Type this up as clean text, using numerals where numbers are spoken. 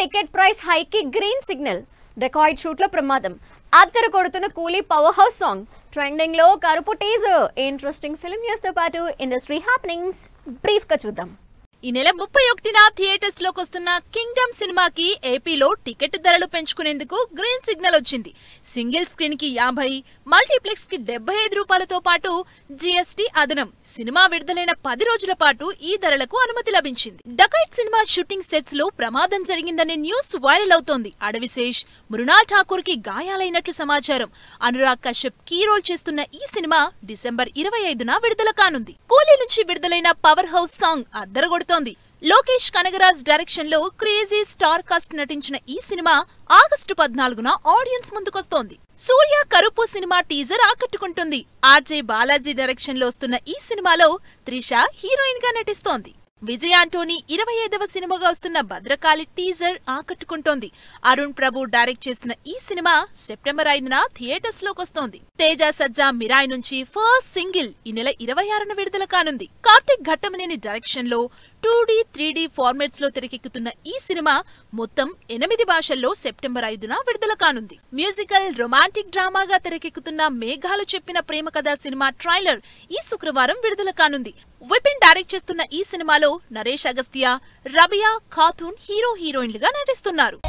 Ticket price hike కి green signal. Dacoit shoot లో ప్రమాదం. అద్దరు కొడుతున్న కూలీ పవర్ హౌస్ సాంగ్. ట్రెండింగ్ లో కరుపు టీజర్. ఇంట్రెస్టింగ్ ఫిల్మ్ న్యూస్ తో పాటు ఇండస్ట్రీ హ్యాపెనింగ్స్ బ్రీఫ్ గా చూద్దాం. ఈ నెల 31న థియేటర్స్ లోకి వస్తున్న కింగ్డమ్ సినిమాకి ఏపీలో టికెట్ ధరలు పెంచుకునేందుకు గ్రీన్ సిగ్నల్ వచ్చింది. సింగిల్ స్క్రీన్ కి 50, మల్టీప్లెక్స్ కి 75 రూపాయలతో పాటు జీఎస్టీ అదనం. సినిమా విడుదలైన 10 రోజుల పాటు ఈ ధరలకు అనుమతి లభించింది. డకాయిట్ సినిమా షూటింగ్ సెట్స్ లో ప్రమాదం జరిగిందనే న్యూస్ వైరల్ అవుతోంది. అడవిశేష్, మృణాల్ ఠాకూర్ కి గాయాలైనట్లు సమాచారం. అనురాగ్ కశ్యప్ కీ రోల్ చేస్తున్న ఈ సినిమా డిసెంబర్ 25న విడుదల కానుంది. కూలీ నుంచి విడుదలైన పవర్ హౌస్ సాంగ్ అద్దరగొడుతోంది. లోకేష్ కనగరాజ్ డైరెక్షన్ లో క్రేజీ స్టార్ కాస్ట్ నటించిన ఈ సినిమా ఆగస్టు 14న ఆడియన్స్ ముందుకొస్తోంది. సూర్య కరుపు సినిమా టీజర్ ఆకట్టుకుంటుంది. ఆర్జే బాలాజీ డైరెక్షన్ లో వస్తున్న ఈ సినిమాలో త్రిష హీరోయిన్ గా నటిస్తోంది. విజయ్ ఆంటోనీ 25వ సినిమాగా వస్తున్న భద్రకాళి టీజర్ ఆకట్టుకుంటోంది. అరుణ్ ప్రభు డైరెక్ట్ చేసిన ఈ సినిమా సెప్టెంబర్ 5న థియేటర్స్ లోకి వస్తోంది. తేజ సజ్జా మిరాయ్ నుంచి ఫస్ట్ సింగిల్ ఈ నెల 26న విడుదల కానుంది. కార్తిక్ ఘట్టమనేని డైరెక్షన్ లో 2D, 3D ఫార్మాట్స్ లో తెరకెక్కుతున్న ఈ సినిమా మొత్తం 8 భాషల్లో సెప్టెంబర్ 5న విడుదల కానుంది. మ్యూజికల్ రొమాంటిక్ డ్రామాగా తెరకెక్కుతున్న మేఘాలు చెప్పిన ప్రేమ కథ సినిమా ట్రైలర్ ఈ శుక్రవారం విడుదల కానుంది. విపిన్ డైరెక్ట్ చేస్తున్న ఈ సినిమాలో నరేష్ అగస్తియా, రబియా ఖాతూన్ హీరో హీరోయిన్లుగా నటిస్తున్నారు.